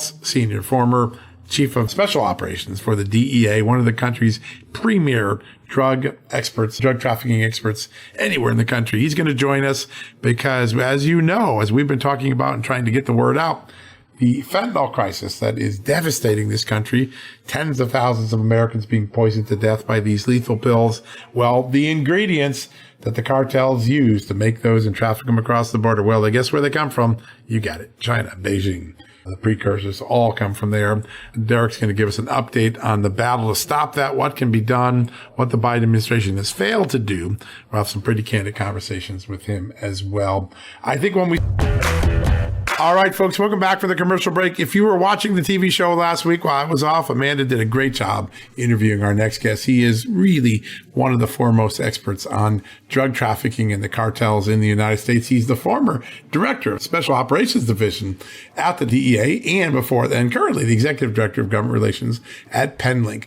Maltz, Sr., former Chief of Special Operations for the DEA, one of the country's premier drug trafficking experts anywhere in the country. He's going to join us because, as you know, as we've been talking about and trying to get the word out, the fentanyl crisis that is devastating this country, tens of thousands of Americans being poisoned to death by these lethal pills. Well, the ingredients that the cartels use to make those and traffic them across the border, well, guess where they come from? You got it. China, Beijing. The precursors all come from there. Derek's going to give us an update on the battle to stop that, what can be done, what the Biden administration has failed to do. We'll have some pretty candid conversations with him as well. I think when we... All right, folks, welcome back for the commercial break. If you were watching the TV show last week while I was off, Amanda did a great job interviewing our next guest. He is really one of the foremost experts on drug trafficking and the cartels in the United States. He's the former director of Special Operations Division at the DEA and currently the executive director of government relations at Penlink.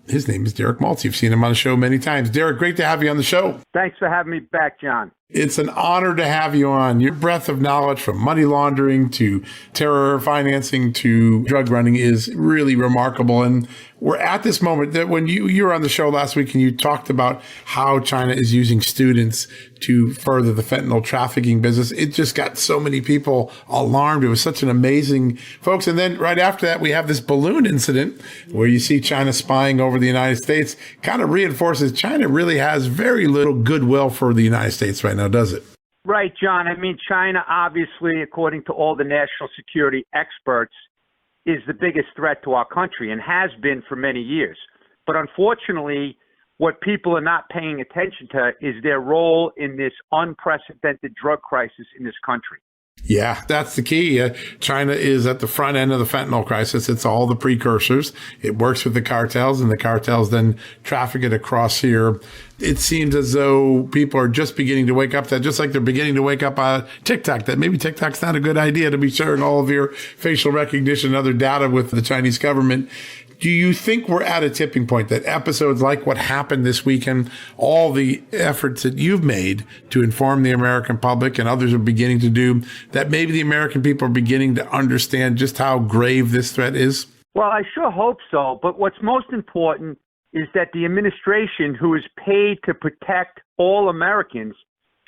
His name is Derek Maltz. You've seen him on the show many times. Derek, great to have you on the show. Thanks for having me back, John. It's an honor to have you on. Your breadth of knowledge from money laundering to terror financing to drug running is really remarkable. And we're at this moment that when you were on the show last week and you talked about how China is using students to further the fentanyl trafficking business, it just got so many people alarmed. It was such an amazing, folks. And then right after that, we have this balloon incident where you see China spying over the United States, kind of reinforces China really has very little goodwill for the United States right now, does it? Right, John. I mean, China, obviously, according to all the national security experts, is the biggest threat to our country and has been for many years. But unfortunately, what people are not paying attention to is their role in this unprecedented drug crisis in this country. Yeah, that's the key. China is at the front end of the fentanyl crisis. It's all the precursors. It works with the cartels, and the cartels then traffic it across here. It seems as though people are just beginning to wake up to that, just like they're beginning to wake up on TikTok, that maybe TikTok's not a good idea to be sharing all of your facial recognition and other data with the Chinese government. Do you think we're at a tipping point that episodes like what happened this weekend, all the efforts that you've made to inform the American public and others are beginning to do, that maybe the American people are beginning to understand just how grave this threat is? Well, I sure hope so. But what's most important is that the administration, who is paid to protect all Americans,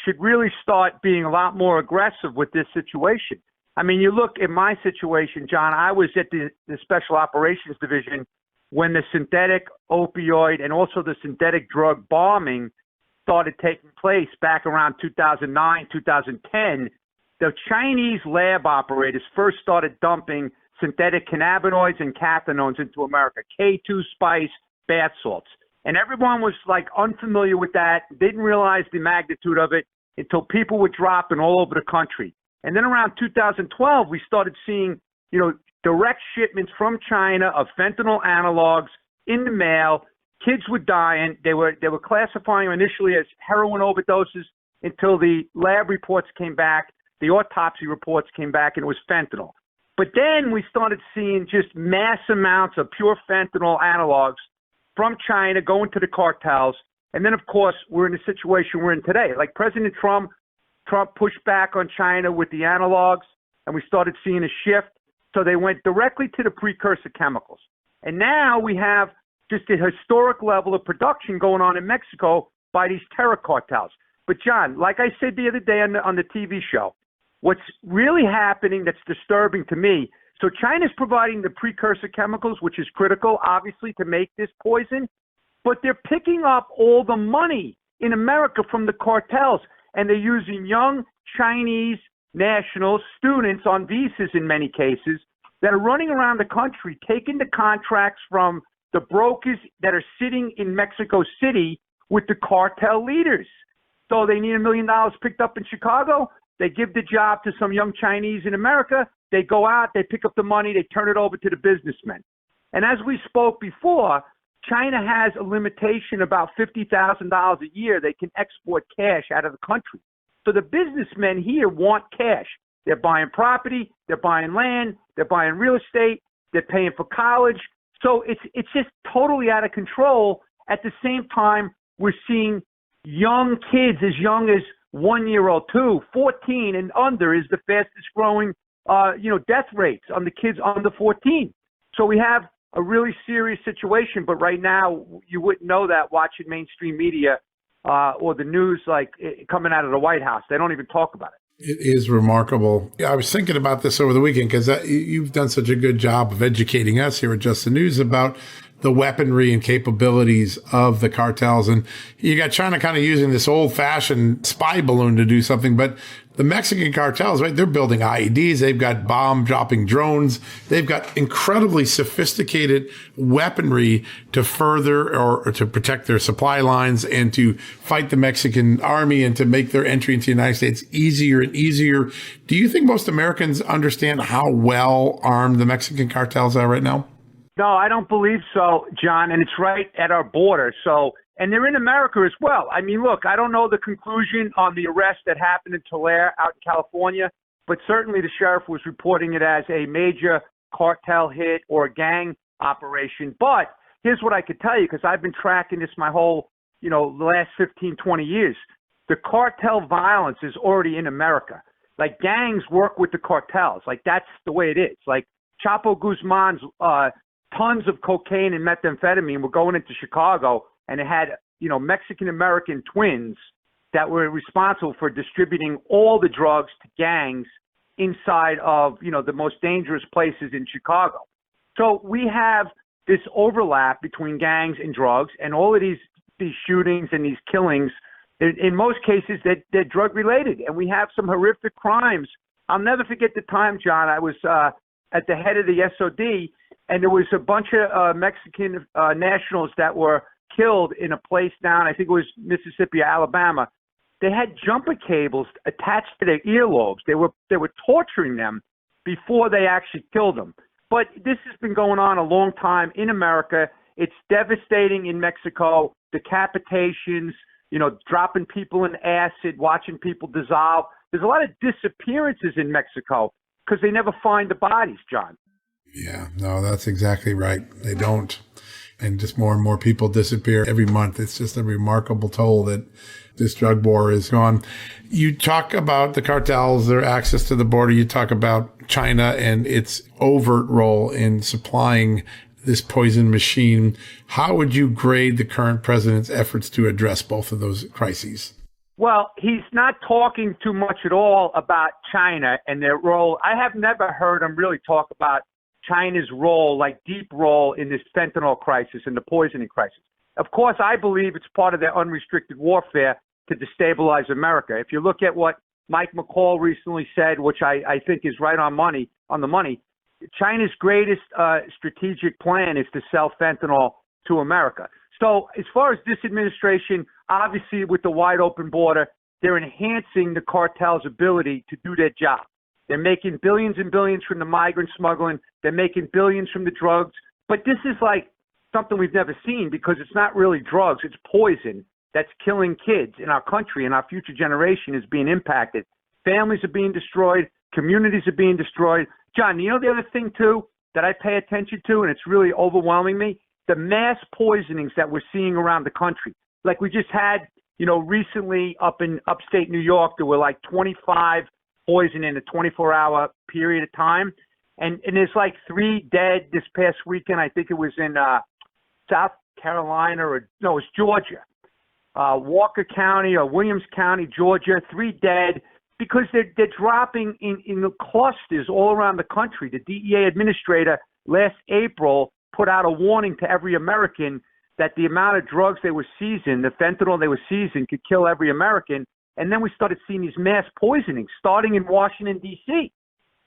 should really start being a lot more aggressive with this situation. I mean, you look at my situation, John, I was at the Special Operations Division when the synthetic opioid and also the synthetic drug bombing started taking place back around 2009, 2010. The Chinese lab operators first started dumping synthetic cannabinoids and cathinones into America, K2 spice, bath salts. And everyone was like unfamiliar with that, didn't realize the magnitude of it until people were dropping all over the country. And then around 2012, we started seeing, direct shipments from China of fentanyl analogs in the mail. Kids were dying. They were classifying them initially as heroin overdoses until the lab reports came back, the autopsy reports came back, and it was fentanyl. But then we started seeing just mass amounts of pure fentanyl analogs from China going to the cartels. And then, of course, we're in the situation we're in today. Like President Trump pushed back on China with the analogs, and we started seeing a shift. So they went directly to the precursor chemicals. And now we have just a historic level of production going on in Mexico by these terror cartels. But, John, like I said the other day on the TV show, what's really happening that's disturbing to me, so China's providing the precursor chemicals, which is critical, obviously, to make this poison, but they're picking up all the money in America from the cartels. And they're using young Chinese nationals, students on visas in many cases, that are running around the country, taking the contracts from the brokers that are sitting in Mexico City with the cartel leaders. So they need $1 million picked up in Chicago. They give the job to some young Chinese in America. They go out, they pick up the money, they turn it over to the businessmen. And as we spoke before, China has a limitation about $50,000 a year they can export cash out of the country. So the businessmen here want cash. They're buying property, they're buying land, they're buying real estate, they're paying for college. So it's just totally out of control. At the same time, we're seeing young kids as young as 1 year old, 14 and under is the fastest growing death rates on the kids under 14. So we have a really serious situation, but right now you wouldn't know that watching mainstream media or the news coming out of the White House. They don't even talk about it. It is remarkable. I was thinking about this over the weekend because you've done such a good job of educating us here at Just the News about the weaponry and capabilities of the cartels. And you got China kind of using this old-fashioned spy balloon to do something, but the Mexican cartels, right, they're building IEDs. They've got bomb-dropping drones. They've got incredibly sophisticated weaponry to further or to protect their supply lines and to fight the Mexican army and to make their entry into the United States easier and easier. Do you think most Americans understand how well armed the Mexican cartels are right now? No, I don't believe so, John, and it's right at our border. And they're in America as well. I mean, look, I don't know the conclusion on the arrest that happened in Tulare out in California, but certainly the sheriff was reporting it as a major cartel hit or gang operation. But here's what I could tell you, because I've been tracking this my whole, the last 15, 20 years. The cartel violence is already in America. Like, gangs work with the cartels. Like, that's the way it is. Like, Chapo Guzman's tons of cocaine and methamphetamine were going into Chicago, and it had, Mexican-American twins that were responsible for distributing all the drugs to gangs inside of, the most dangerous places in Chicago. So we have this overlap between gangs and drugs, and all of these shootings and these killings, in most cases, they're drug-related, and we have some horrific crimes. I'll never forget the time, John, I was at the head of the SOD, and there was a bunch of Mexican nationals that were killed in a place down, I think it was Mississippi or Alabama. They had jumper cables attached to their earlobes. They were torturing them before they actually killed them. But this has been going on a long time in America. It's devastating in Mexico. Decapitations, dropping people in acid, watching people dissolve. There's a lot of disappearances in Mexico because they never find the bodies, John. Yeah, no, that's exactly right. They don't. And just more and more people disappear every month. It's just a remarkable toll that this drug war is on. You talk about the cartels, their access to the border. You talk about China and its overt role in supplying this poison machine. How would you grade the current president's efforts to address both of those crises? Well, he's not talking too much at all about China and their role. I have never heard him really talk about China's role, deep role in this fentanyl crisis and the poisoning crisis. Of course, I believe it's part of their unrestricted warfare to destabilize America. If you look at what Mike McCall recently said, which I think is right on the money, China's greatest strategic plan is to sell fentanyl to America. So as far as this administration, obviously with the wide open border, they're enhancing the cartel's ability to do their job. They're making billions and billions from the migrant smuggling. They're making billions from the drugs. But this is something we've never seen because it's not really drugs. It's poison that's killing kids in our country, and our future generation is being impacted. Families are being destroyed. Communities are being destroyed. John, the other thing, too, that I pay attention to, and it's really overwhelming me, the mass poisonings that we're seeing around the country. Like we just had, recently up in upstate New York, there were 25 poison in a 24-hour period of time. And there's 3 dead this past weekend. I think it was in South Carolina it was Georgia. Walker County or Williams County, Georgia, 3 dead because they're dropping in the clusters all around the country. The DEA administrator last April put out a warning to every American that the amount of drugs they were seizing, the fentanyl they were seizing, could kill every American. And then we started seeing these mass poisonings starting in Washington, D.C.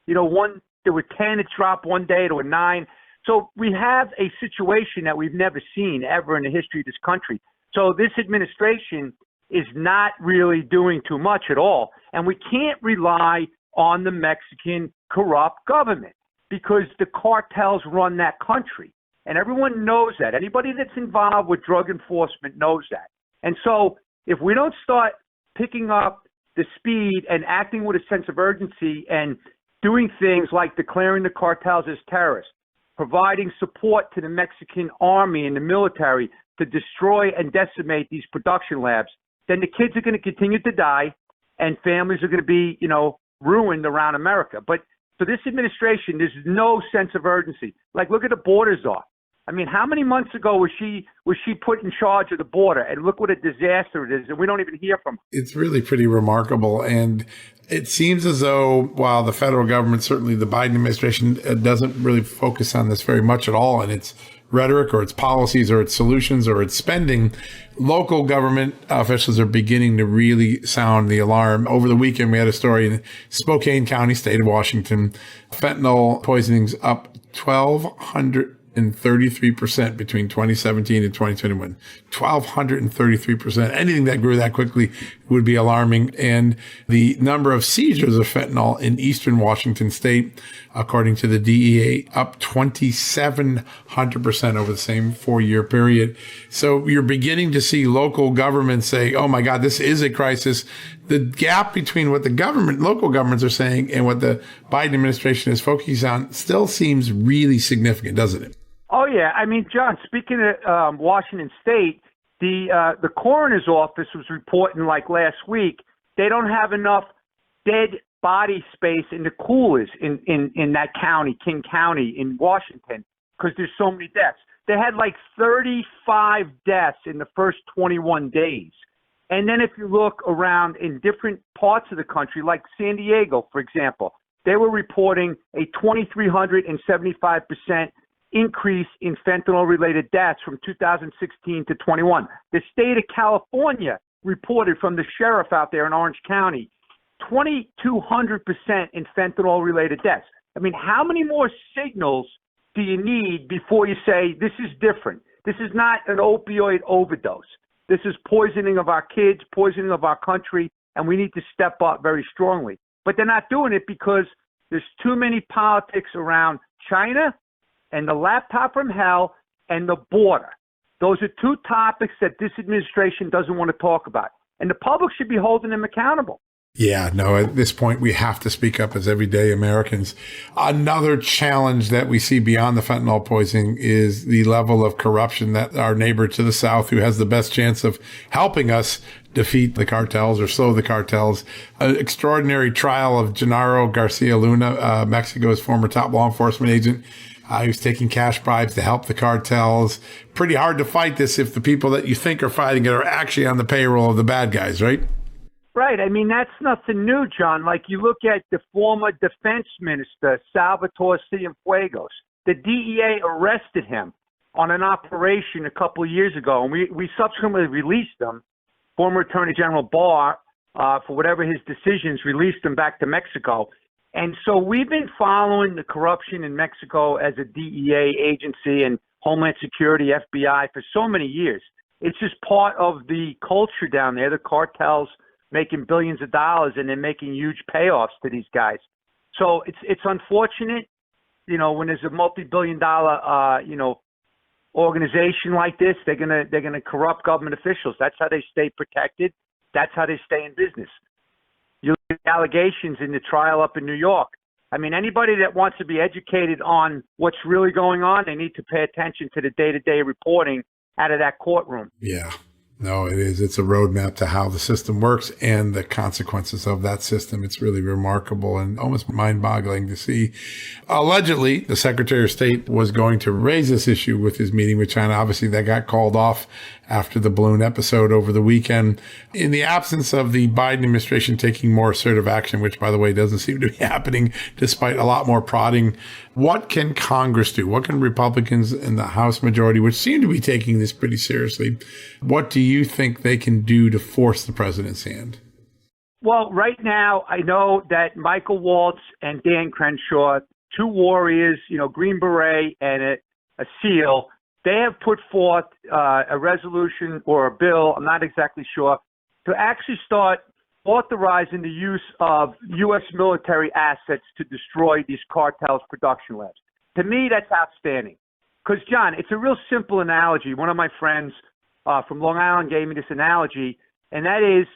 There were 10 that dropped one day, there were 9. So we have a situation that we've never seen ever in the history of this country. So this administration is not really doing too much at all. And we can't rely on the Mexican corrupt government because the cartels run that country. And everyone knows that. Anybody that's involved with drug enforcement knows that. And so if we don't start picking up the speed and acting with a sense of urgency and doing things like declaring the cartels as terrorists, providing support to the Mexican army and the military to destroy and decimate these production labs, then the kids are going to continue to die and families are going to be, ruined around America. But So this administration, there's no sense of urgency. Like, look at the border czar. I mean, how many months ago was she put in charge of the border? And look what a disaster it is, and we don't even hear from her. It's really pretty remarkable. And it seems as though while the federal government, certainly the Biden administration, doesn't really focus on this very much at all in its rhetoric or its policies or its solutions or its spending, local government officials are beginning to really sound the alarm. Over the weekend, we had a story in Spokane County, state of Washington, fentanyl poisonings up 1,233% between 2017 and 2021. 1,233%. Anything that grew that quickly would be alarming. And the number of seizures of fentanyl in eastern Washington state, according to the DEA, up 2,700% over the same 4-year period. So you're beginning to see local governments say, oh my God, this is a crisis. The gap between what the local governments are saying and what the Biden administration is focusing on still seems really significant, doesn't it? Oh, yeah. I mean, John, speaking of Washington State, the coroner's office was reporting like last week, they don't have enough dead body space in the coolers in that county, King County in Washington, because there's so many deaths. They had like 35 deaths in the first 21 days. And then if you look around in different parts of the country, like San Diego, for example, they were reporting a 2,375% increase in fentanyl-related deaths from 2016 to 21. The state of California reported from the sheriff out there in Orange County, 2,200% in fentanyl-related deaths. I mean, how many more signals do you need before you say this is different? This is not an opioid overdose. This is poisoning of our kids, poisoning of our country, and we need to step up very strongly. But they're not doing it because there's too many politics around China and the laptop from hell and the border. Those are two topics that this administration doesn't want to talk about. And the public should be holding them accountable. Yeah, no, at this point, we have to speak up as everyday Americans. Another challenge that we see beyond the fentanyl poisoning is the level of corruption that our neighbor to the south, who has the best chance of helping us defeat the cartels or slow the cartels. An extraordinary trial of Genaro Garcia Luna, Mexico's former top law enforcement agent. He was taking cash bribes to help the cartels. Pretty hard to fight this if the people that you think are fighting it are actually on the payroll of the bad guys, right? Right. I mean, that's nothing new, John. Like, you look at the former defense minister, Salvatore Cienfuegos. The DEA arrested him on an operation a couple of years ago, and we subsequently released him. Former Attorney General Barr, for whatever his decisions, released him back to Mexico. And so we've been following the corruption in Mexico as a DEA agency and Homeland Security, FBI, for so many years. It's just part of the culture down there, the cartels making billions of dollars and then making huge payoffs to these guys. So it's unfortunate, you know, when there's a multi-billion-dollar, organization like this, they're gonna corrupt government officials. That's how they stay protected. That's how they stay in business. You look at the allegations in the trial up in New York. I mean, anybody that wants to be educated on what's really going on, they need to pay attention to the day-to-day reporting out of that courtroom. Yeah. No, it is. It's a roadmap to how the system works and the consequences of that system. It's really remarkable and almost mind-boggling to see. Allegedly, the Secretary of State was going to raise this issue with his meeting with China. Obviously, that got called off after the balloon episode over the weekend. In the absence of the Biden administration taking more assertive action, which, by the way, doesn't seem to be happening despite a lot more prodding, what can Congress do? What can Republicans in the House majority, which seem to be taking this pretty seriously, what do you think they can do to force the president's hand? Well, right now, I know that Michael Waltz and Dan Crenshaw, two warriors, Green Beret and a SEAL, they have put forth a resolution or a bill, I'm not exactly sure, to actually start authorizing the use of U.S. military assets to destroy these cartels' production labs. To me, that's outstanding. Because, John, it's a real simple analogy. One of my friends from Long Island gave me this analogy, and that is,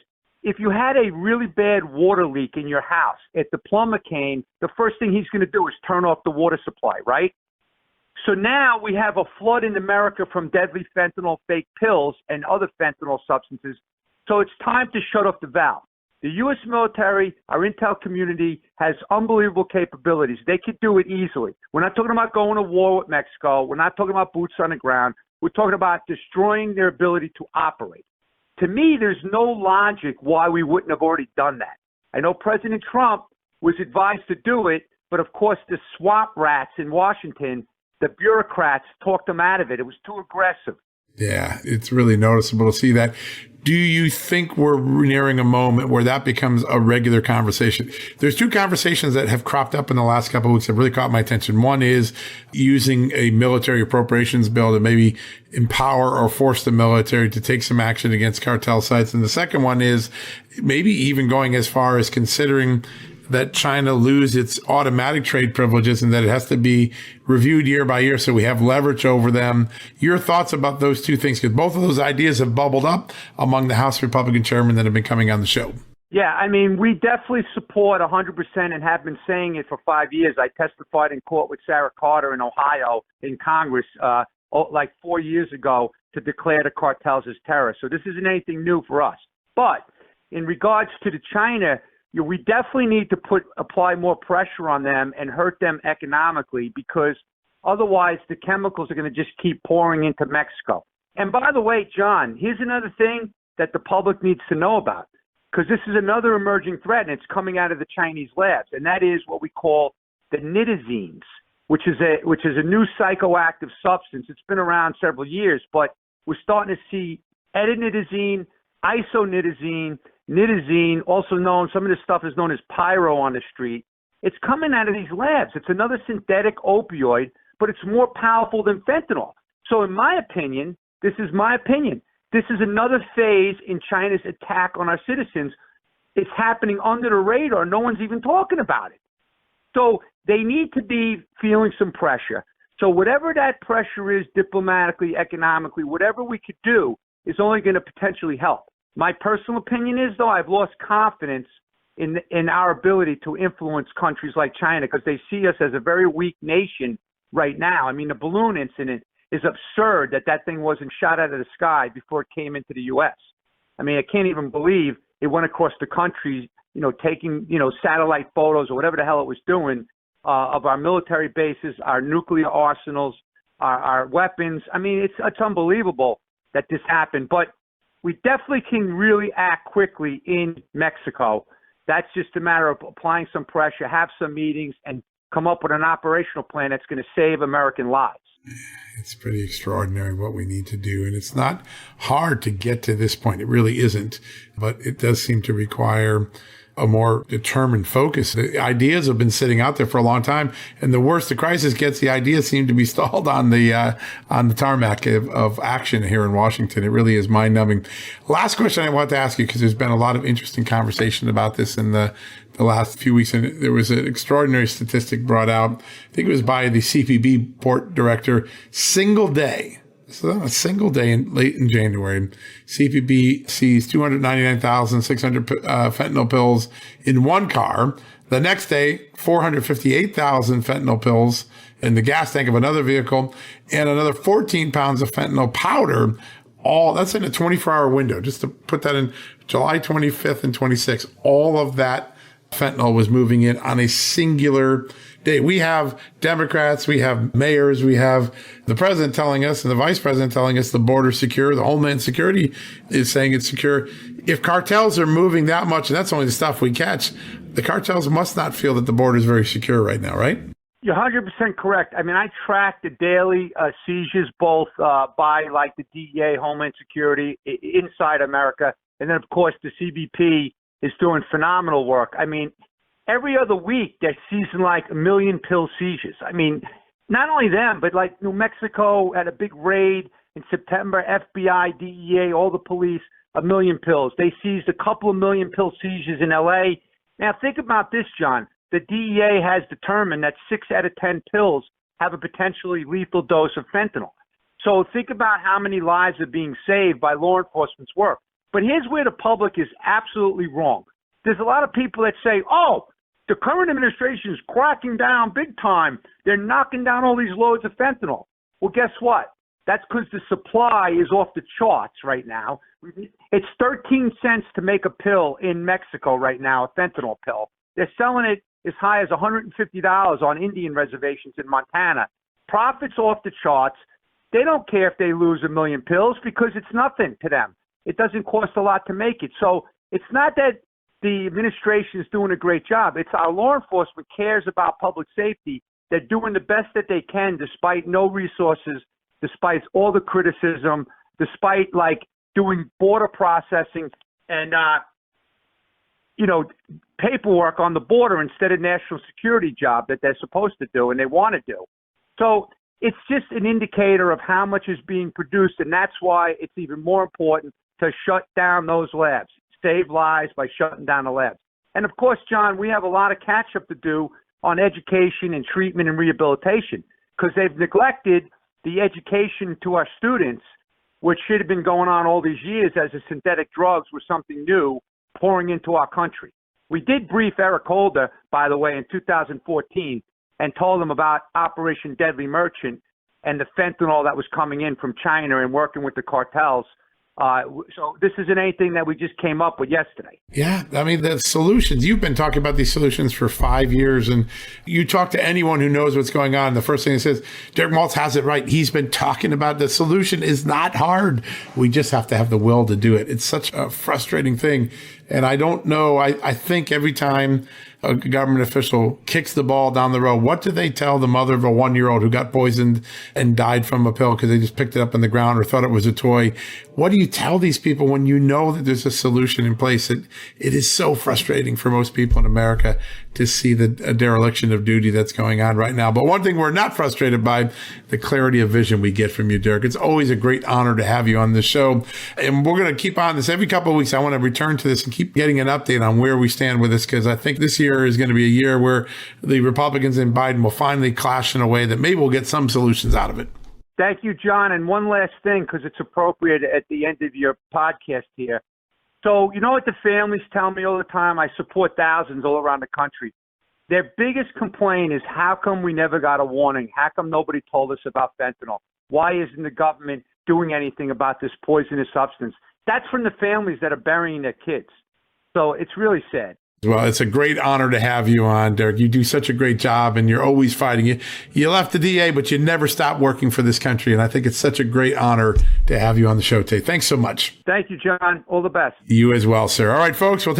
if you had a really bad water leak in your house, if the plumber came, the first thing he's going to do is turn off the water supply, right? So now we have a flood in America from deadly fentanyl, fake pills, and other fentanyl substances. So it's time to shut off the valve. The U.S. military, our intel community, has unbelievable capabilities. They could do it easily. We're not talking about going to war with Mexico. We're not talking about boots on the ground. We're talking about destroying their ability to operate. To me, there's no logic why we wouldn't have already done that. I know President Trump was advised to do it, but of course the swamp rats in Washington, the bureaucrats, talked them out of it. It was too aggressive. Yeah, it's really noticeable to see that. Do you think we're nearing a moment where that becomes a regular conversation? There's two conversations that have cropped up in the last couple of weeks that really caught my attention. One is using a military appropriations bill to maybe empower or force the military to take some action against cartel sites. And the second one is maybe even going as far as considering that China lose its automatic trade privileges and that it has to be reviewed year by year so we have leverage over them. Your thoughts about those two things, because both of those ideas have bubbled up among the House Republican chairmen that have been coming on the show. Yeah, I mean, we definitely support 100% and have been saying it for 5 years. I testified in court with Sarah Carter in Ohio in Congress like 4 years ago to declare the cartels as terrorists. So this isn't anything new for us. But in regards to the China, we definitely need to apply more pressure on them and hurt them economically, because otherwise the chemicals are going to just keep pouring into Mexico. And by the way, John, here's another thing that the public needs to know about, because this is another emerging threat, and it's coming out of the Chinese labs, and that is what we call the nitazines, which is a new psychoactive substance. It's been around several years, but we're starting to see etinitazine, isonitazine, nitazine, also known, some of this stuff is known as pyro on the street. It's coming out of these labs. It's another synthetic opioid, but it's more powerful than fentanyl. So in my opinion, this is another phase in China's attack on our citizens. It's happening under the radar. No one's even talking about it. So they need to be feeling some pressure. So whatever that pressure is, diplomatically, economically, whatever we could do is only going to potentially help. My personal opinion is, though, I've lost confidence in our ability to influence countries like China, because they see us as a very weak nation right now. I mean, the balloon incident is absurd that thing wasn't shot out of the sky before it came into the U.S. I mean, I can't even believe it went across the country, taking, satellite photos or whatever the hell it was doing of our military bases, our nuclear arsenals, our weapons. I mean, it's unbelievable that this happened. But we definitely can really act quickly in Mexico. That's just a matter of applying some pressure, have some meetings, and come up with an operational plan that's going to save American lives. It's pretty extraordinary what we need to do. And it's not hard to get to this point. It really isn't. But it does seem to require a more determined focus. The ideas have been sitting out there for a long time, and the worse the crisis gets, the ideas seem to be stalled on the tarmac of action here in Washington. It really is mind-numbing. Last question I want to ask you, because there's been a lot of interesting conversation about this in the last few weeks, and there was an extraordinary statistic brought out. I think it was by the CPB port director. Single day. So a single day late in January, CPB sees 299,600 fentanyl pills in one car. The next day, 458,000 fentanyl pills in the gas tank of another vehicle, and another 14 pounds of fentanyl powder. All that's in a 24-hour window. Just to put that in, July 25th and 26th, all of that fentanyl was moving in on a singular day. We have Democrats, we have mayors, we have the president telling us and the vice president telling us the border's secure. The Homeland Security is saying it's secure. If cartels are moving that much, and that's only the stuff we catch, the cartels must not feel that the border is very secure right now, right? You're 100% correct. I mean, I track the daily seizures, both by like the DEA, Homeland Security, inside America, and then of course the CBP is doing phenomenal work. I mean, every other week they're seizing like 1 million pill seizures. I mean, not only them, but like New Mexico had a big raid in September, FBI, DEA, all the police, 1 million pills. They seized a couple of million pill seizures in LA. Now think about this, John. The DEA has determined that 6 out of 10 pills have a potentially lethal dose of fentanyl. So think about how many lives are being saved by law enforcement's work. But here's where the public is absolutely wrong. There's a lot of people that say, oh, the current administration is cracking down big time. They're knocking down all these loads of fentanyl. Well, guess what? That's because the supply is off the charts right now. It's 13 cents to make a pill in Mexico right now, a fentanyl pill. They're selling it as high as $150 on Indian reservations in Montana. Profits off the charts. They don't care if they lose 1 million pills because it's nothing to them. It doesn't cost a lot to make it. So it's not that the administration is doing a great job. It's our law enforcement cares about public safety. They're doing the best that they can despite no resources, despite all the criticism, despite like doing border processing and, paperwork on the border instead of national security job that they're supposed to do and they want to do. So it's just an indicator of how much is being produced, and that's why it's even more important to shut down those labs, save lives by shutting down the labs. And of course, John, we have a lot of catch up to do on education and treatment and rehabilitation because they've neglected the education to our students, which should have been going on all these years as the synthetic drugs were something new pouring into our country. We did brief Eric Holder, by the way, in 2014 and told him about Operation Deadly Merchant and the fentanyl that was coming in from China and working with the cartels. So this isn't anything that we just came up with yesterday. Yeah, I mean, the solutions, you've been talking about these solutions for 5 years, and you talk to anyone who knows what's going on, the first thing it says, Derek Maltz has it right. He's been talking about the solution is not hard. We just have to have the will to do it. It's such a frustrating thing. And I don't know, I think every time a government official kicks the ball down the road, what do they tell the mother of a 1-year-old who got poisoned and died from a pill because they just picked it up on the ground or thought it was a toy? What do you tell these people when you know that there's a solution in place? It is so frustrating for most people in America to see the dereliction of duty that's going on right now. But one thing we're not frustrated by, the clarity of vision we get from you, Derek. It's always a great honor to have you on the show. And we're going to keep on this every couple of weeks. I want to return to this and keep getting an update on where we stand with this, because I think this year is going to be a year where the Republicans and Biden will finally clash in a way that maybe we'll get some solutions out of it. Thank you, John. And one last thing, because it's appropriate at the end of your podcast here. So, you know what the families tell me all the time? I support thousands all around the country. Their biggest complaint is, how come we never got a warning? How come nobody told us about fentanyl? Why isn't the government doing anything about this poisonous substance? That's from the families that are burying their kids. So it's really sad. Well, it's a great honor to have you on, Derek. You do such a great job, and you're always fighting. You left the DA, but you never stopped working for this country, and I think it's such a great honor to have you on the show today. Thanks so much. Thank you, John. All the best. You as well, sir. All right, folks, we'll take